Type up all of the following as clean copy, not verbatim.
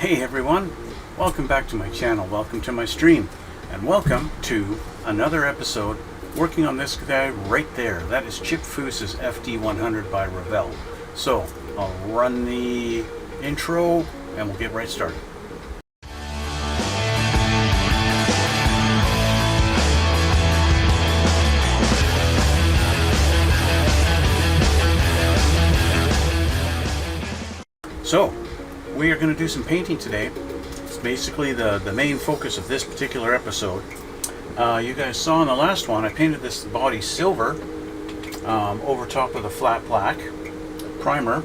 Hey everyone, welcome back to my channel, welcome to my stream, and welcome to another episode working on this guy right there. That is Chip Foose's D-100 by Revell. So I'll run the intro and we'll get right started. So we are going to do some painting today. It's basically the main focus of this particular episode. You guys saw in the last one I painted this body silver over top with a flat black primer.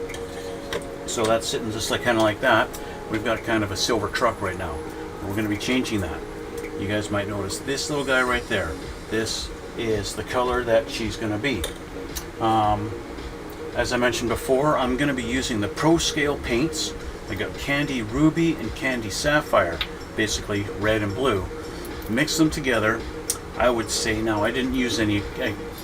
So that's sitting just like kind of like that. We've got kind of a silver truck right now. We're going to be changing that. You guys might notice this little guy right there. This is the color that she's going to be. As I mentioned before, I'm going to be using the Pro Scale paints. I got Candy Ruby and Candy Sapphire, basically red and blue. Mix them together. I would say, now I didn't use any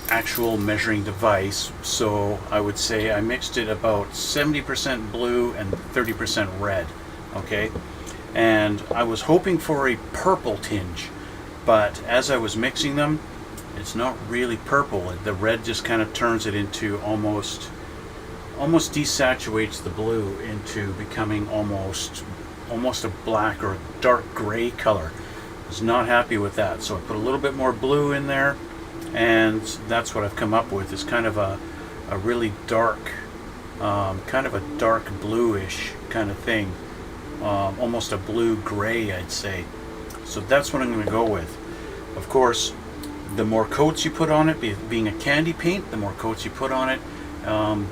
actual measuring device, so I would say I mixed it about 70% blue and 30% red, okay? And I was hoping for a purple tinge, but as I was mixing them, it's not really purple. The red just kind of turns it into almost desaturates the blue into becoming almost a black or dark gray color. I was not happy with that, so I put a little bit more blue in there, and that's what I've come up with. Is kind of a really dark, kind of a dark bluish kind of thing, almost a blue gray, I'd say. So that's what I'm going to go with. Of course, the more coats you put on it, being a candy paint, the more coats you put on it,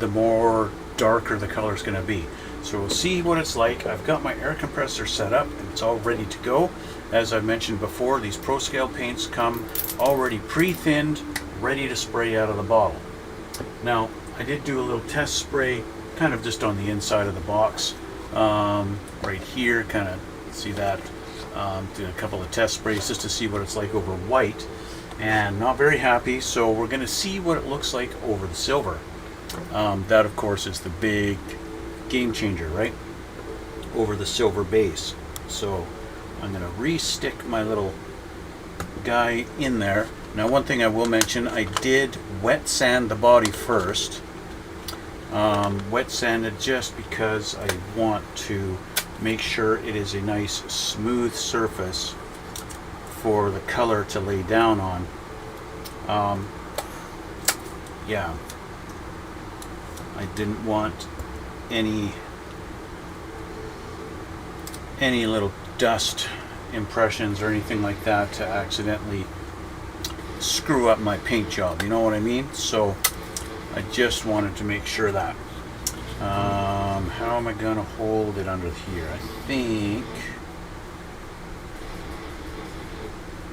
the more darker the color is going to be. So we'll see what it's like. I've got my air compressor set up and it's all ready to go. As I mentioned before, these Pro Scale paints come already pre-thinned, ready to spray out of the bottle. Now, I did do a little test spray, kind of just on the inside of the box, right here, kind of see that. Did a couple of test sprays just to see what it's like over white, and not very happy, so we're going to see what it looks like over the silver. That of course is the big game changer, right? Over the silver base. So I'm going to re-stick my little guy in there. Now, one thing I will mention, I did wet sand the body first. Wet sanded just because I want to make sure it is a nice smooth surface for the color to lay down on. Yeah, I didn't want any little dust impressions or anything like that to accidentally screw up my paint job, you know what I mean? So I just wanted to make sure that. How am I gonna hold it under here? I think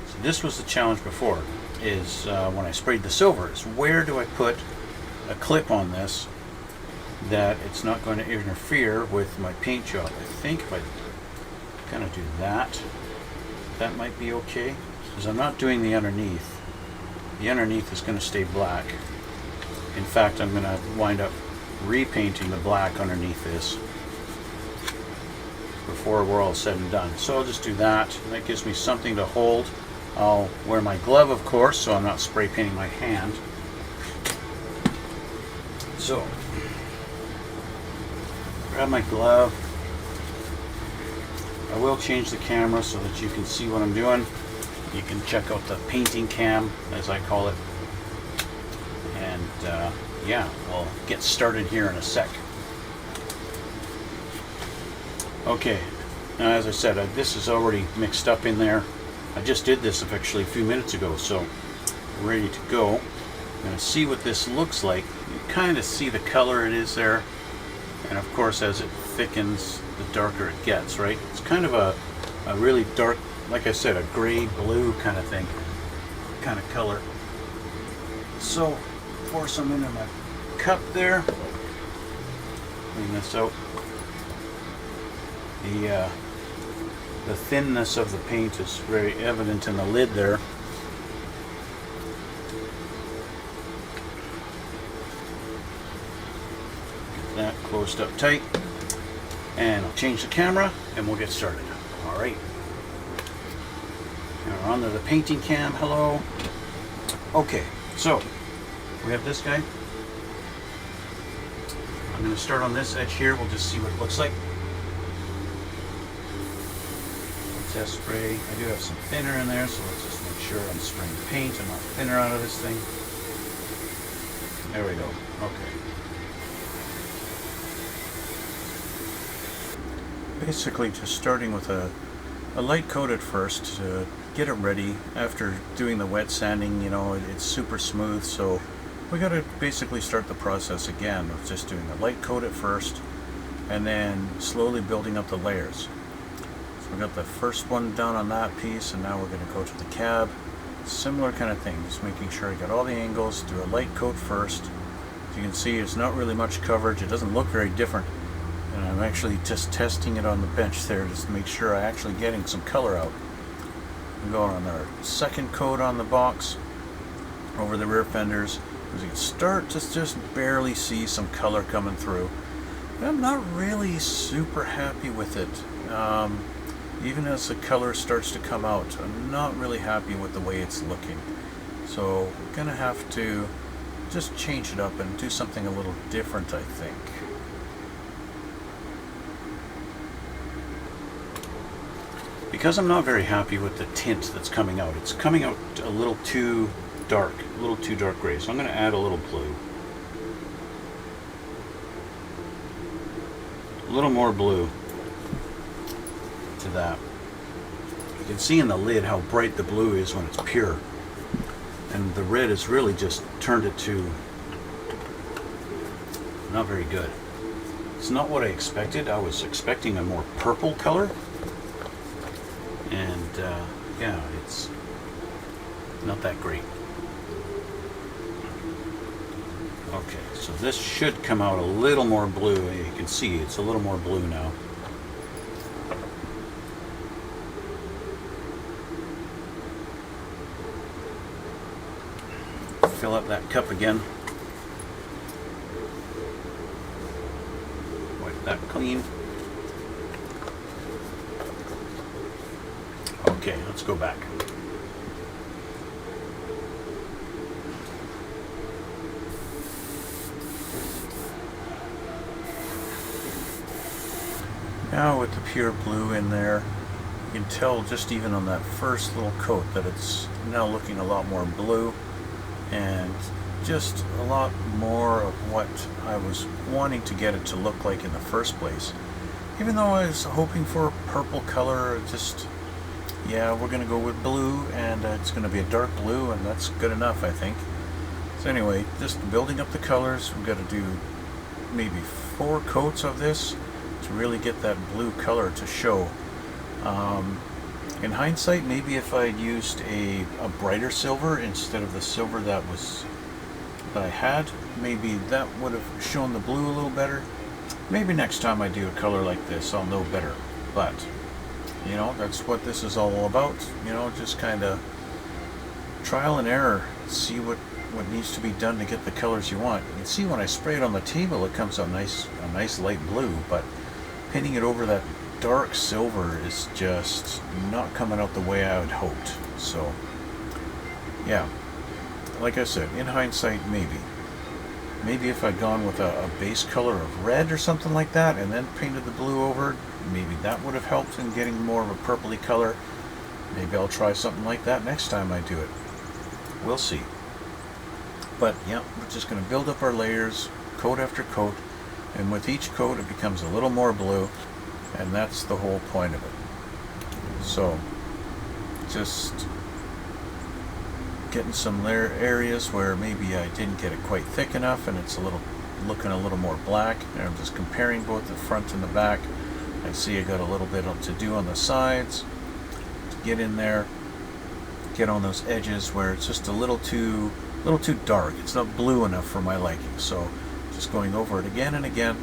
so. This was the challenge before, is when I sprayed the silver, is where do I put a clip on this that it's not going to interfere with my paint job. I think if I kind of do that, that might be okay, because I'm not doing the underneath. The underneath is going to stay black. In fact, I'm going to wind up repainting the black underneath this before we're all said and done. So I'll just do that. That gives me something to hold. I'll wear my glove, of course, so I'm not spray painting my hand. So grab my glove. I will change the camera so that you can see what I'm doing. You can check out the painting cam, as I call it. And yeah, we'll get started here in a sec. Okay, now as I said, this is already mixed up in there. I just did this actually a few minutes ago, so ready to go. I'm going to see what this looks like. You kind of see the color it is there. And of course, as it thickens, the darker it gets, right? It's kind of a really dark, like I said, a gray blue kind of thing, kind of color. So pour some into my cup there. Clean this out. The thinness of the paint is very evident in the lid there. Get that closed up tight. And I'll change the camera and we'll get started. All right. Now we're on to the painting cam. Hello. Okay, so we have this guy. I'm going to start on this edge here. We'll just see what it looks like. Test spray. I do have some thinner in there, so let's just make sure I'm spraying paint and not thinner out of this thing. There we go. Okay. Basically just starting with a light coat at first to get it ready. After doing the wet sanding, you know, it's super smooth, so we got to basically start the process again of just doing a light coat at first and then slowly building up the layers. So we got the first one done on that piece, and now we're going to go to the cab. Similar kind of thing, just making sure I got all the angles, do a light coat first. As you can see, it's not really much coverage, it doesn't look very different. And I'm actually just testing it on the bench there just to make sure I'm actually getting some color out. I'm going on our second coat on the box over the rear fenders. As you can start to just barely see some color coming through. And I'm not really super happy with it. Even as the color starts to come out, I'm not really happy with the way it's looking. So I'm gonna have to just change it up and do something a little different, I think. Because I'm not very happy with the tint that's coming out. It's coming out a little too dark gray. So I'm going to add a little blue. A little more blue to that. You can see in the lid how bright the blue is when it's pure. And the red has really just turned it to not very good. It's not what I expected. I was expecting a more purple color. And yeah, it's not that great. Okay, so this should come out a little more blue. You can see it's a little more blue now. Fill up that cup again. Wipe that clean. Okay, let's go back. Now with the pure blue in there, you can tell just even on that first little coat that it's now looking a lot more blue and just a lot more of what I was wanting to get it to look like in the first place. Even though I was hoping for a purple color, just, yeah, we're going to go with blue, and it's going to be a dark blue, and that's good enough, I think. So anyway, just building up the colors. We've got to do maybe 4 coats of this to really get that blue color to show. In hindsight, maybe if I'd used a brighter silver instead of the silver that I had, maybe that would have shown the blue a little better. Maybe next time I do a color like this, I'll know better. But, you know, that's what this is all about. You know, just kind of trial and error. See what needs to be done to get the colors you want. You can see when I spray it on the table, it comes out a nice light blue, but painting it over that dark silver is just not coming out the way I had hoped. So, yeah, like I said, in hindsight, maybe if I'd gone with a base color of red or something like that and then painted the blue over, maybe that would have helped in getting more of a purpley color. Maybe I'll try something like that next time I do it. We'll see. But yeah, we're just going to build up our layers, coat after coat, and with each coat it becomes a little more blue, and that's the whole point of it. So, just getting some areas where maybe I didn't get it quite thick enough and it's looking a little more black, and I'm just comparing both the front and the back. I see I got a little bit to do on the sides to get in there, get on those edges where it's just a little too dark. It's not blue enough for my liking. So just going over it again and again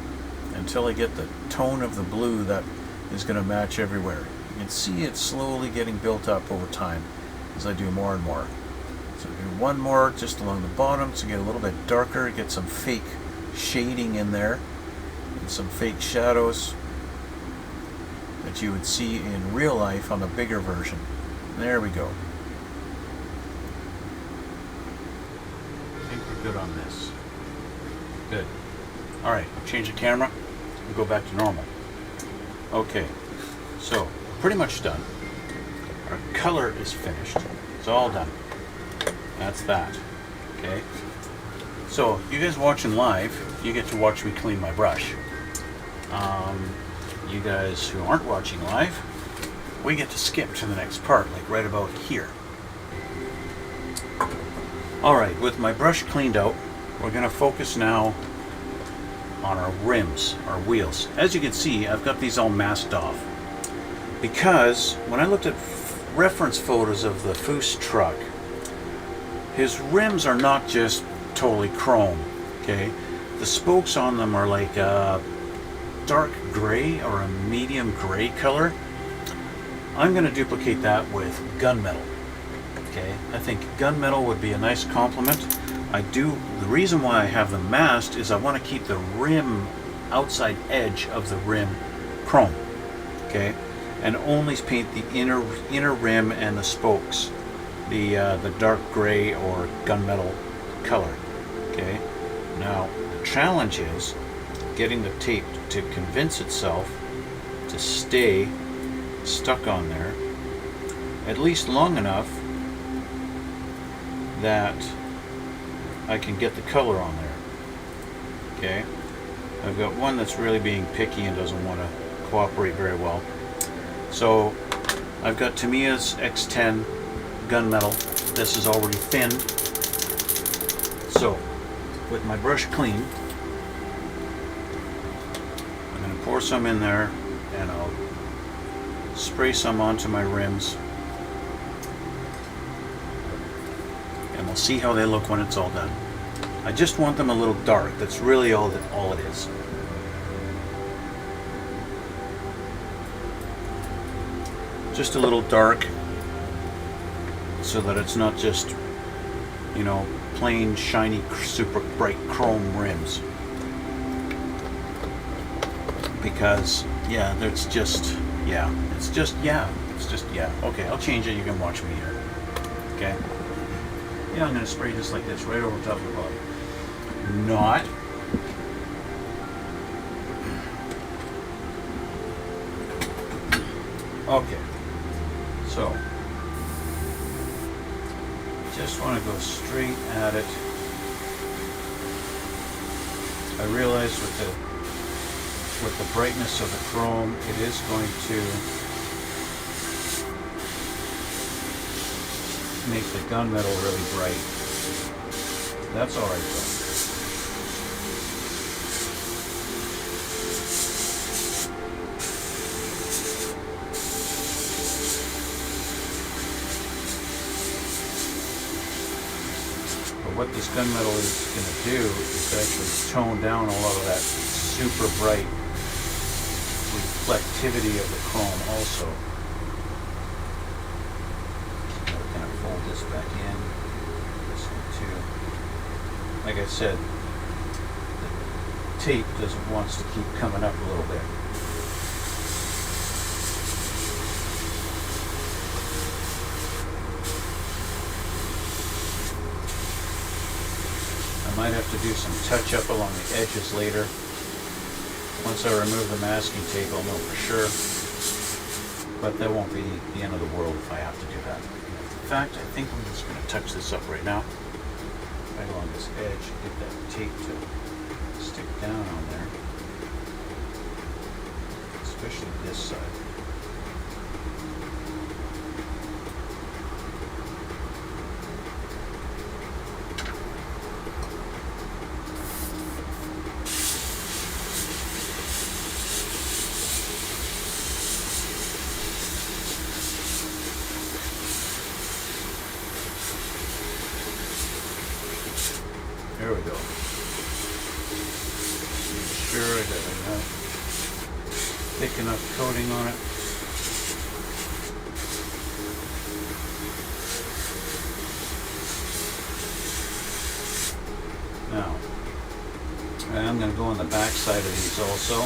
until I get the tone of the blue that is going to match everywhere. You can see it slowly getting built up over time as I do more and more. So do one more just along the bottom to get a little bit darker, get some fake shading in there and some fake shadows. that you would see in real life on the bigger version. There we go. I think we're good on this. Good. Alright, change the camera and go back to normal. Okay, so pretty much done. Our color is finished. It's all done. That's that. Okay. So you guys watching live, you get to watch me clean my brush. You guys who aren't watching live, we get to skip to the next part, like right about here. Alright, with my brush cleaned out, we're going to focus now on our rims, our wheels. As you can see, I've got these all masked off. Because when I looked at reference photos of the Foose truck, his rims are not just totally chrome, okay? The spokes on them are like a dark gray or a medium gray color. I'm going to duplicate that with gunmetal, okay? I think gunmetal would be a nice complement. The reason why I have them masked is I want to keep the rim, outside edge of the rim chrome, okay? And only paint the inner rim and the spokes, the dark gray or gunmetal color, okay? Now, the challenge is getting the tape to convince itself to stay stuck on there at least long enough that I can get the color on there. Okay, I've got one that's really being picky and doesn't want to cooperate very well. So I've got Tamiya's X10 gunmetal. This is already thinned. So with my brush clean, I'm going to pour some in there and I'll spray some onto my rims, and we'll see how they look when it's all done. I just want them a little dark. That's really all it is. Just a little dark so that it's not just, you know, plain shiny super bright chrome rims. Because yeah, it's just yeah. Okay, I'll change it. You can watch me here. Okay. Yeah, I'm going to spray just like this right over top of the body. Not. Okay. So, just want to go straight at it. I realize with the brightness of the chrome, it is going to make the gunmetal really bright. That's all right though. But what this gunmetal is going to do is actually tone down a lot of that super bright reflectivity of the chrome also. Kind of fold this back in. This one too. Like I said, the tape wants to keep coming up a little bit. I might have to do some touch up along the edges later. Once I remove the masking tape, I'll know for sure. But that won't be the end of the world if I have to do that. In fact, I think I'm just going to touch this up right now. Right along this edge, get that tape to stick down on there. Especially this side. There we go. Make sure I got enough thick enough coating on it. Now, I'm going to go on the back side of these also.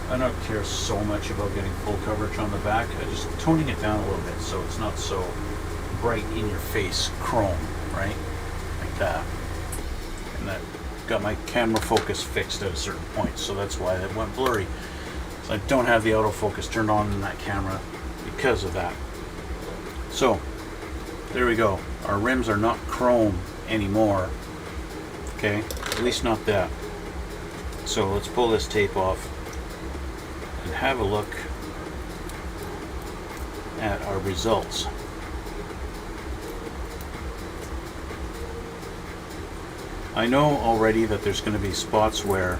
I don't care so much about getting full coverage on the back. I'm just toning it down a little bit so it's not so bright in your face chrome, right? Like that. And that got my camera focus fixed at a certain point, so that's why it went blurry. So I don't have the autofocus turned on in that camera because of that. So there we go. Our rims are not chrome anymore. Okay, at least not that. So let's pull this tape off and have a look at our results. I know already that there's going to be spots where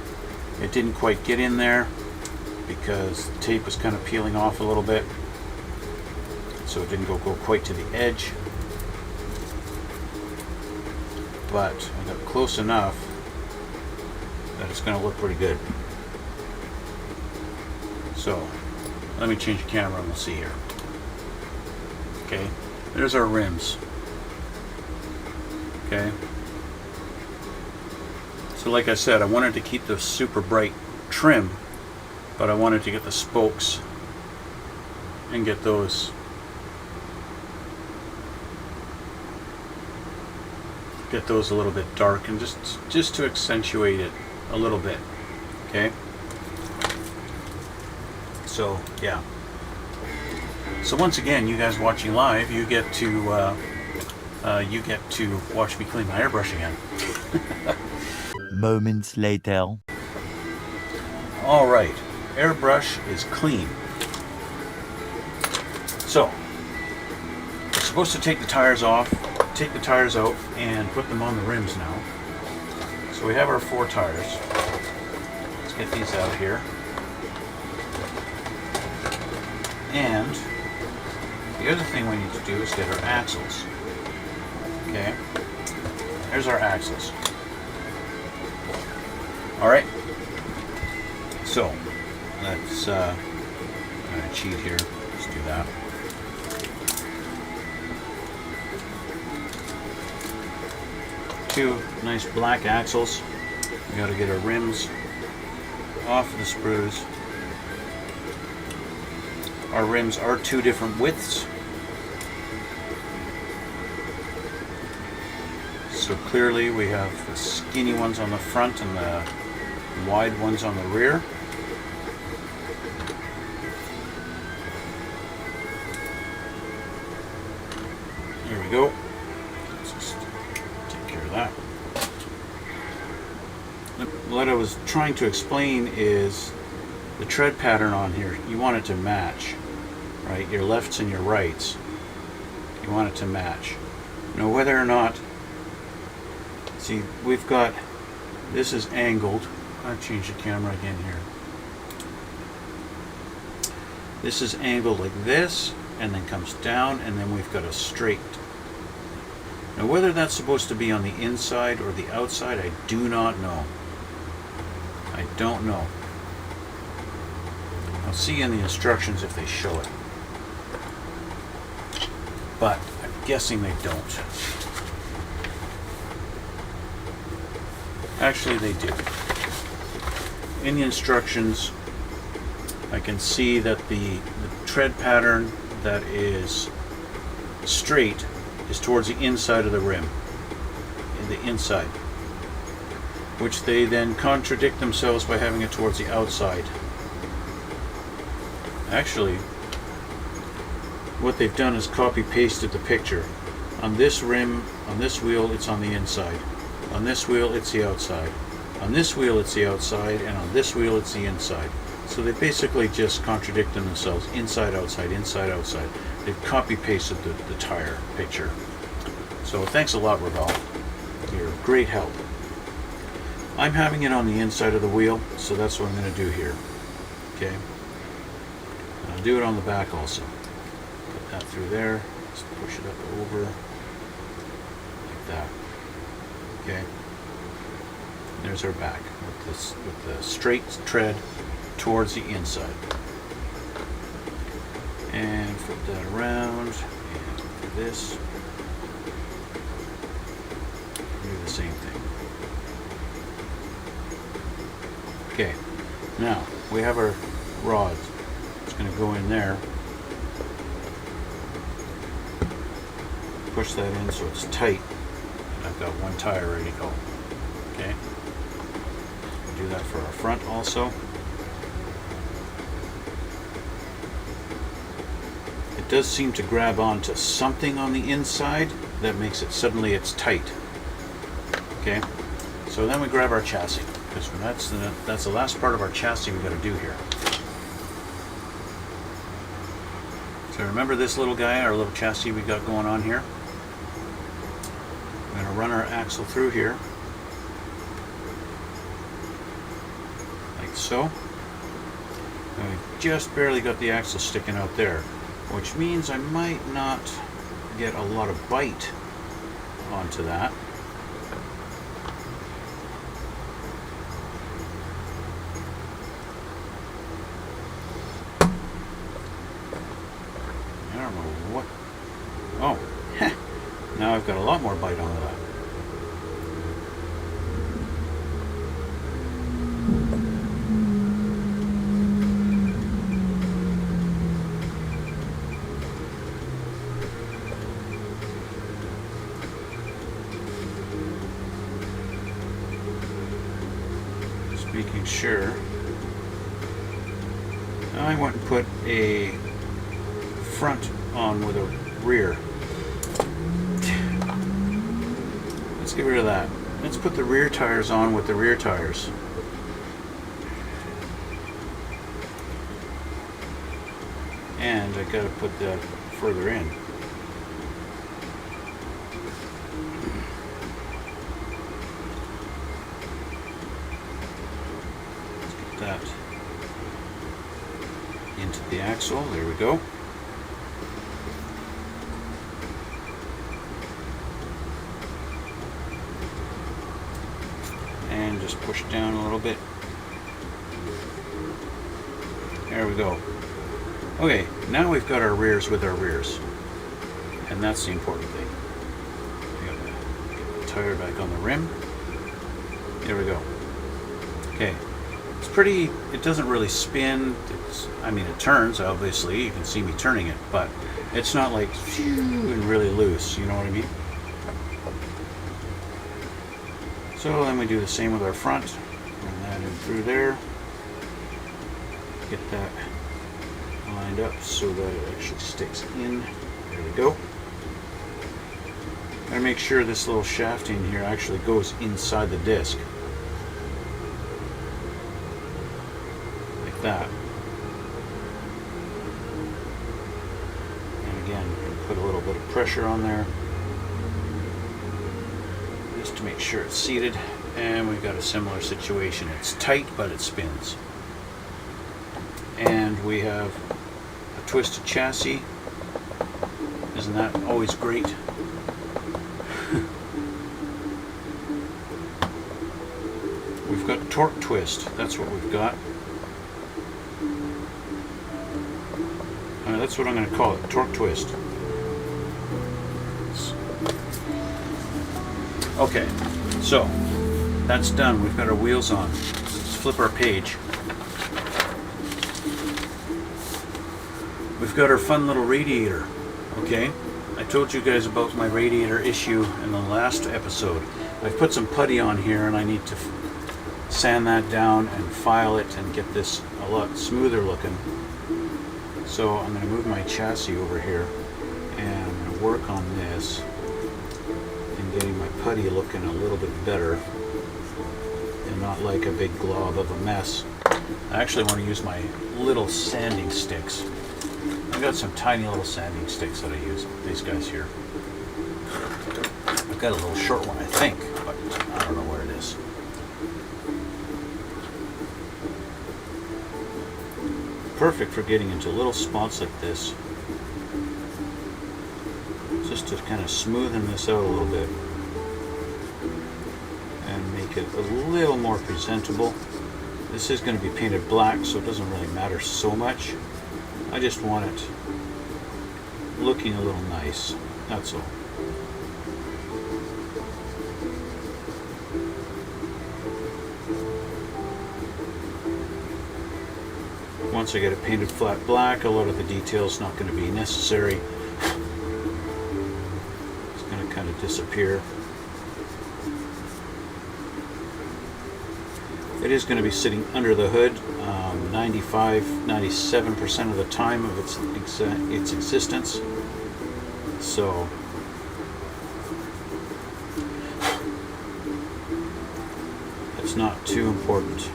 it didn't quite get in there because the tape was kind of peeling off a little bit, so it didn't go quite to the edge. But I got close enough that it's going to look pretty good. So let me change the camera and we'll see here. Okay, there's our rims. Okay, so like I said, I wanted to keep the super bright trim, but I wanted to get the spokes and get those a little bit dark, and just to accentuate it a little bit. Okay, so yeah, so once again, you guys watching live, you get to watch me clean my airbrush again. Moments later. All right, airbrush is clean. So we're supposed to take the tires off, take the tires out, and put them on the rims now. So we have our 4 tires. Let's get these out here. And the other thing we need to do is get our axles. Okay, there's our axles. All right. So let's I'm gonna cheat here. Let's do that. Two nice black axles. We got to get our rims off the sprues. Our rims are 2 different widths. So clearly we have the skinny ones on the front and the wide ones on the rear. Here we go. Let's just take care of that. What I was trying to explain is the tread pattern on here. You want it to match, right? Your lefts and your rights. You want it to match. Now whether or not, see, we've got, this is angled. I'll change the camera again here. This is angled like this, and then comes down, and then we've got a straight. Now whether that's supposed to be on the inside or the outside, I do not know. I don't know. I'll see in the instructions if they show it. But I'm guessing they don't. Actually, they do. In the instructions, I can see that the tread pattern that is straight is towards the inside of the rim, in the inside, which they then contradict themselves by having it towards the outside. Actually, what they've done is copy pasted the picture. On this rim, on this wheel, it's on the inside. On this wheel, it's the outside. On this wheel, it's the outside, and on this wheel, it's the inside. So they basically just contradicted themselves, inside, outside, inside, outside. They've copy-pasted the tire picture. So thanks a lot, Revell. You're a great help. I'm having it on the inside of the wheel, so that's what I'm going to do here. Okay. And I'll do it on the back also. Put that through there. Just push it up over like that. Okay. There's our back with the straight tread towards the inside. And flip that around and do this. Do the same thing. Okay. Now we have our rods. It's going to go in there. Push that in so it's tight. And I've got one tire ready to go. Okay. Do that for our front also. It does seem to grab onto something on the inside that makes it suddenly it's tight. Okay. So then we grab our chassis, because that's the last part of our chassis we got to do here. So remember this little guy, our little chassis we got going on here? We're going to run our axle through here, like so. And we've just barely got the axle sticking out there, which means I might not get a lot of bite onto that. I don't know what. Oh, now I've got a lot more bite on that. Just making sure. Now I went and put a front on with a rear. Let's get rid of that. Let's put the rear tires on with the rear tires. And I gotta put that further in. Let's get that into the axle. There we go. And just push down a little bit. There we go. Okay, now we've got our rears with our rears. And that's the important thing. We gotta get the tire back on the rim. There we go. Okay. It's pretty, it doesn't really spin. I mean, it turns, obviously. You can see me turning it, but it's not like and really loose, you know what I mean? So then we do the same with our front. Run that in through there. Get that lined up so that it actually sticks in. There we go. Gotta make sure this little shafting here actually goes inside the disc. Like that. And again, put a little bit of pressure on there, just to make sure it's seated. And we've got a similar situation. It's tight, but it spins. And we have a twisted chassis. Isn't that always great? We've got torque twist. That's what we've got. That's what I'm going to call it, torque twist. Okay, so that's done. We've got our wheels on. Let's flip our page. We've got our fun little radiator. Okay, I told you guys about my radiator issue in the last episode. I've put some putty on here and I need to sand that down and file it and get this a lot smoother looking. So I'm going to move my chassis over here and I'm going to work on this and getting my putty looking a little bit better and not like a big glob of a mess. I actually want to use my little sanding sticks. I've got some tiny little sanding sticks that I use, these guys here. I've got a little short one, I think, but I don't know where it is. Perfect for getting into little spots like this. Just to kind of smoothen this out a little bit and make it a little more presentable. This is going to be painted black, so it doesn't really matter so much. I just want it looking a little nice, that's all. once I get it painted flat black, a lot of the details not going to be necessary. It's going to kind of disappear. It is going to be sitting under the hood 97% of the time of its existence. So it's not too important.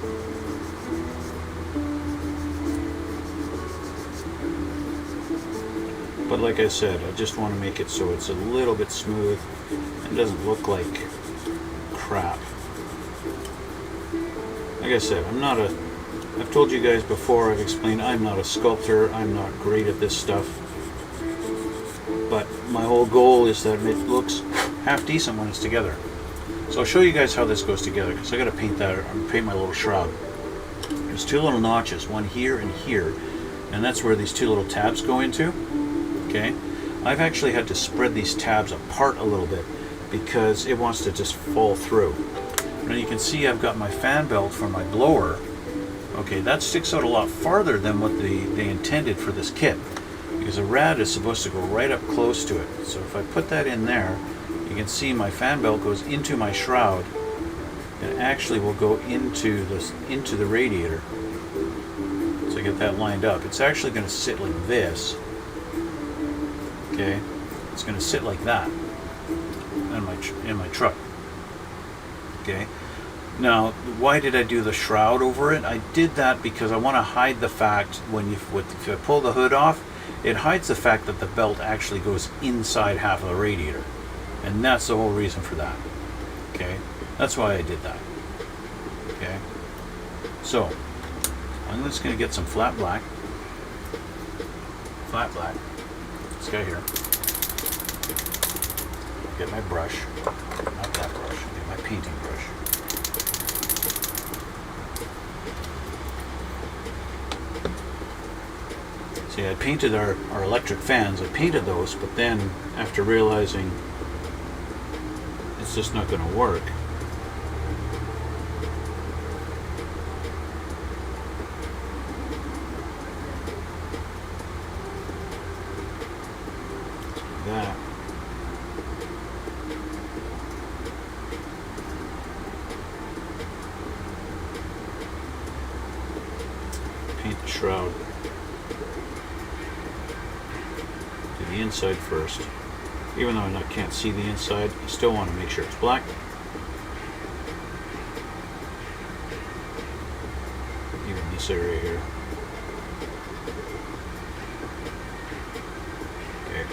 But like I said, I just want to make it so it's a little bit smooth and doesn't look like crap. Like I said, I've told you guys before, I've explained I'm not a sculptor, I'm not great at this stuff. But my whole goal is that it looks half decent when it's together. So I'll show you guys how this goes together, because I got to paint my little shroud. There's two little notches, one here and here, and that's where these two little tabs go into. Okay, I've actually had to spread these tabs apart a little bit because it wants to just fall through. Now you can see I've got my fan belt for my blower. Okay, that sticks out a lot farther than what they intended for this kit, because a rad is supposed to go right up close to it. So if I put that in there, you can see my fan belt goes into my shroud and actually will go into the radiator. So I get that lined up. It's actually going to sit like this. Okay, it's going to sit like that in my truck. Okay, now why did I do the shroud over it? I did that because I want to hide the fact if I pull the hood off, it hides the fact that the belt actually goes inside half of the radiator, and that's the whole reason for that. Okay, that's why I did that. Okay, so I'm just going to get some flat black. This guy here. Get my brush, not that brush, get my painting brush. See, I painted our electric fans, I painted those, but then after realizing it's just not going to work, that. Paint the shroud. Do the inside first. Even though I can't see the inside, I still want to make sure it's black. Even this area here. Okay.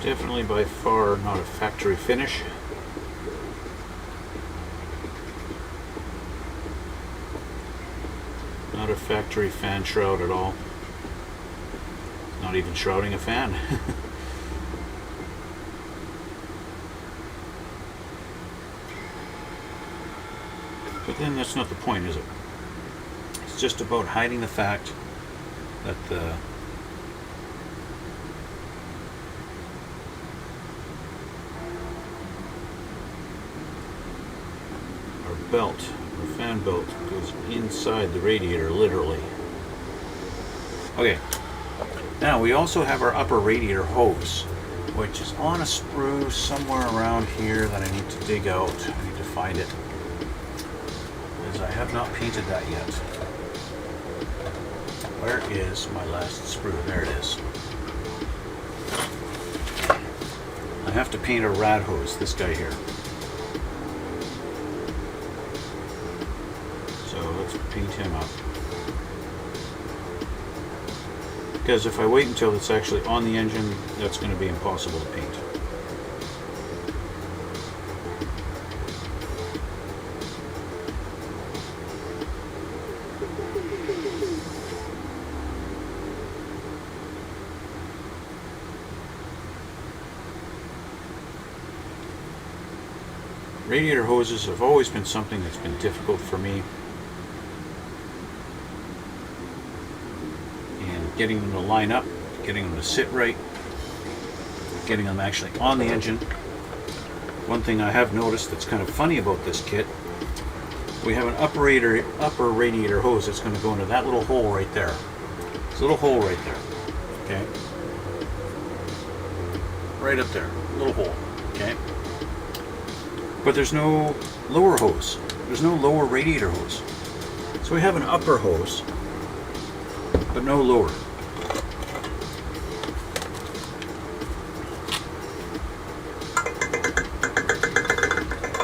Definitely by far not a factory finish. Not a factory fan shroud at all. Not even shrouding a fan. But then that's not the point, is it? It's just about hiding the fact that belt, the fan belt, goes inside the radiator, literally. Okay, now we also have our upper radiator hose, which is on a sprue somewhere around here that I need to dig out. I need to find it, because I have not painted that yet. Where is my last sprue? There it is. I have to paint a rad hose, this guy here. Paint him up, because if I wait until it's actually on the engine, that's going to be impossible to paint. Radiator hoses have always been something that's been difficult for me. And getting them to line up, getting them to sit right, getting them actually on the engine. One thing I have noticed that's kind of funny about this kit, we have an upper radiator hose that's going to go into that little hole right there. This little hole right there. Okay? Right up there. Little hole. Okay? But there's no lower hose. There's no lower radiator hose. So we have an upper hose, but no lower.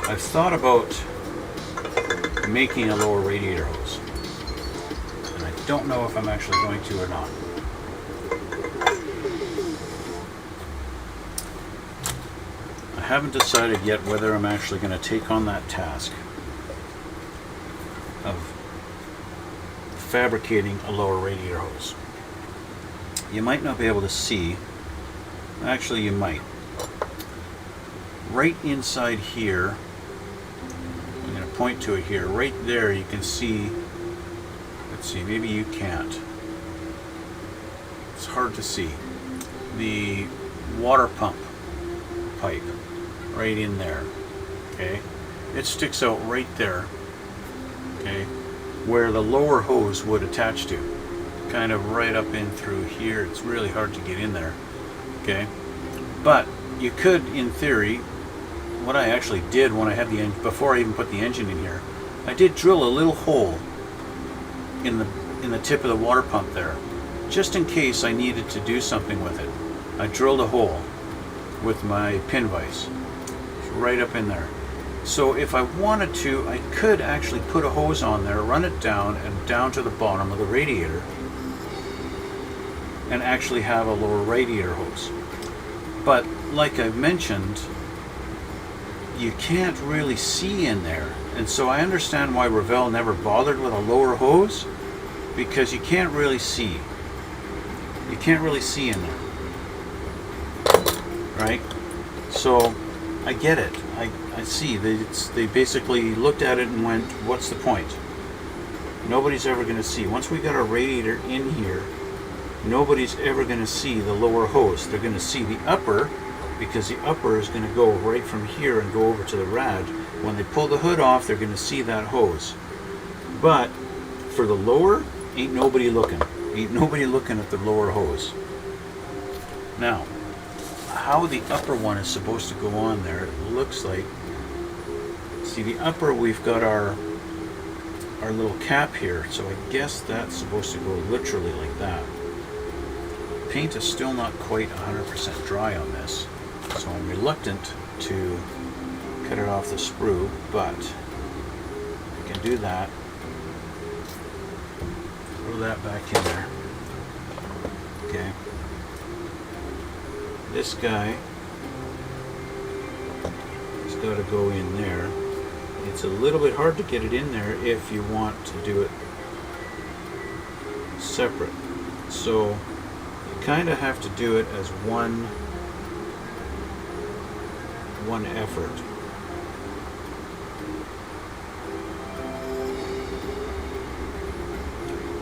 I've thought about making a lower radiator hose, and I don't know if I'm actually going to or not. I haven't decided yet whether I'm actually going to take on that task of fabricating a lower radiator hose. You might not be able to see, actually you might. Right inside here, I'm going to point to it here, right there you can see, let's see, maybe you can't. It's hard to see. The water pump pipe right in there, okay? It sticks out right there, okay, where the lower hose would attach to. Kind of right up in through here. It's really hard to get in there, okay? But you could, in theory, what I actually did when I had the engine, before I even put the engine in here, I did drill a little hole in the tip of the water pump there, just in case I needed to do something with it. I drilled a hole with my pin vise right up in there. So if I wanted to, I could actually put a hose on there, run it down and down to the bottom of the radiator, and actually have a lower radiator hose. But like I've mentioned, you can't really see in there, and so I understand why Revell never bothered with a lower hose, because you can't really see. You can't really see in there, right? So I get it. I see. They basically looked at it and went, what's the point? Nobody's ever going to see. Once we got our radiator in here, nobody's ever going to see the lower hose. They're going to see the upper, because the upper is going to go right from here and go over to the rad. When they pull the hood off, they're going to see that hose. But for the lower, ain't nobody looking. Ain't nobody looking at the lower hose. Now, how the upper one is supposed to go on there, it looks like, see the upper, we've got our little cap here, so I guess that's supposed to go literally like that. Paint is still not quite 100% dry on this, so I'm reluctant to cut it off the sprue, but I can do that. Throw that back in there. Okay. This guy has got to go in there. It's a little bit hard to get it in there if you want to do it separate. So you kind of have to do it as one effort.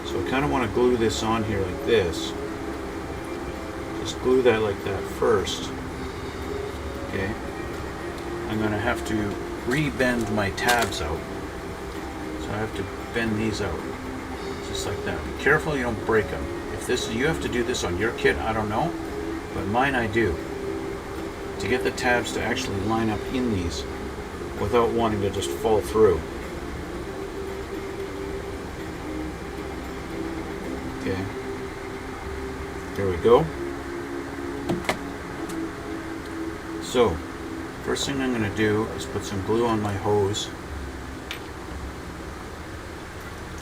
So I kind of want to glue this on here like this. Just glue that like that first. Okay. I'm going to have to re-bend my tabs out. So I have to bend these out. Just like that. Be careful you don't break them. If this, you have to do this on your kit, I don't know. But mine I do. To get the tabs to actually line up in these without wanting to just fall through. Okay. There we go. So, first thing I'm going to do is put some glue on my hose.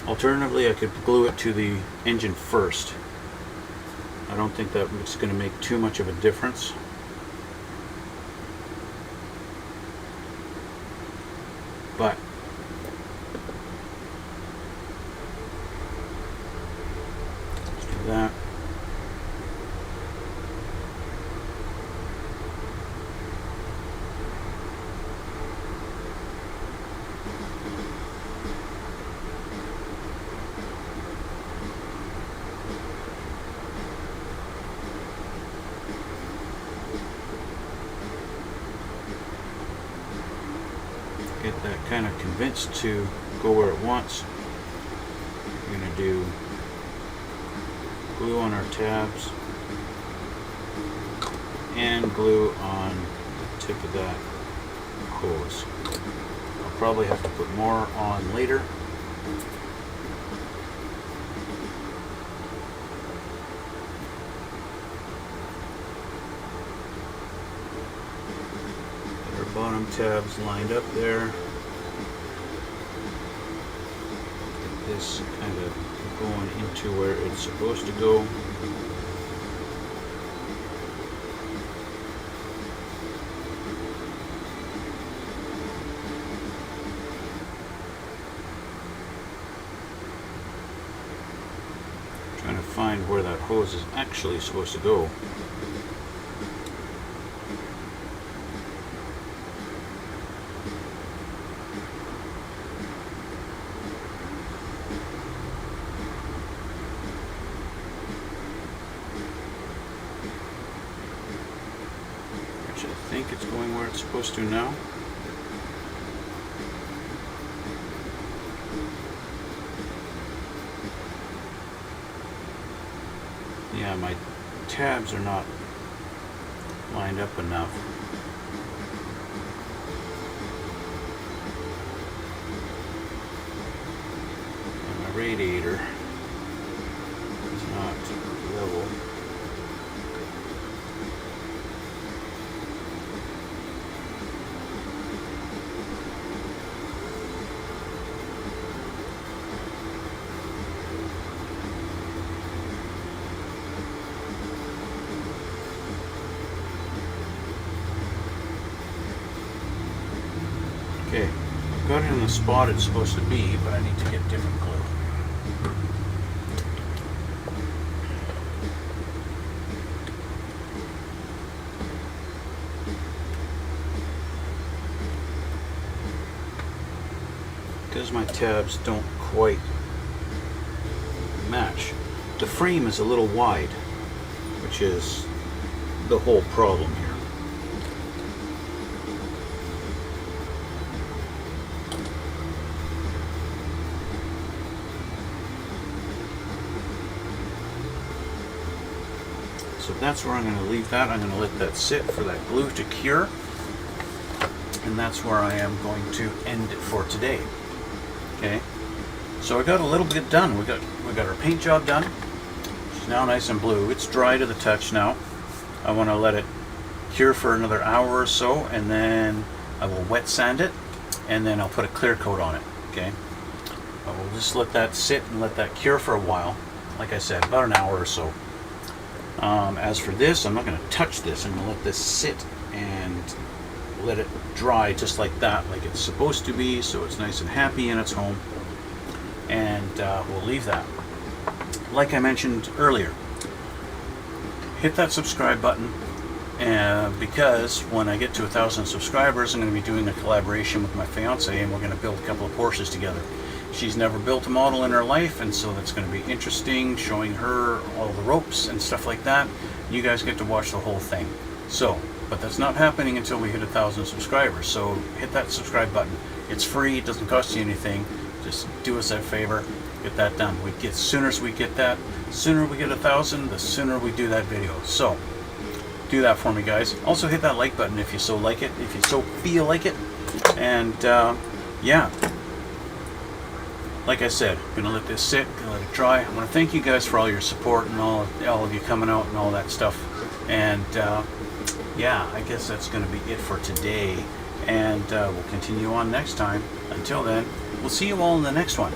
Alternatively, I could glue it to the engine first. I don't think that's going to make too much of a difference. But let's do that. kind of convinced to go where it wants. We're going to do glue on our tabs and glue on the tip of that hose. I'll probably have to put more on later. Get our bottom tabs lined up there. Get this kind of going into where it's supposed to go. Trying to find where that hose is actually supposed to go. Which I think it's going where it's supposed to now. Yeah, my tabs are not lined up enough. And my radiator is not level. Okay, I've got it in the spot it's supposed to be, but I need to get different glue. Because my tabs don't quite match. The frame is a little wide, which is the whole problem here. So that's where I'm going to leave that. I'm going to let that sit for that glue to cure. And that's where I am going to end it for today. Okay. So I got a little bit done. We got our paint job done. It's now nice and blue. It's dry to the touch now. I want to let it cure for another hour or so, and then I will wet sand it, and then I'll put a clear coat on it. Okay. I will just let that sit and let that cure for a while. Like I said, about an hour or so. As for this, I'm not going to touch this. I'm going to let this sit and let it dry just like that, like it's supposed to be, so it's nice and happy in its home. And we'll leave that. Like I mentioned earlier, hit that subscribe button, because when I get to 1,000 subscribers, I'm going to be doing a collaboration with my fiance, and we're going to build a couple of Porsches together. She's never built a model in her life, and so that's going to be interesting, showing her all the ropes and stuff like that. You guys get to watch the whole thing. So, but that's not happening until we hit 1,000 subscribers. So hit that subscribe button. It's free. It doesn't cost you anything. Just do us that favor. Get that done. Sooner as we get that, sooner we get 1,000, the sooner we do that video. So do that for me, guys. Also hit that like button if you so like it, if you so feel like it. And yeah. Like I said, I'm going to let this sit, going to let it dry. I want to thank you guys for all your support and all of you coming out and all that stuff. And yeah, I guess that's going to be it for today. And we'll continue on next time. Until then, we'll see you all in the next one.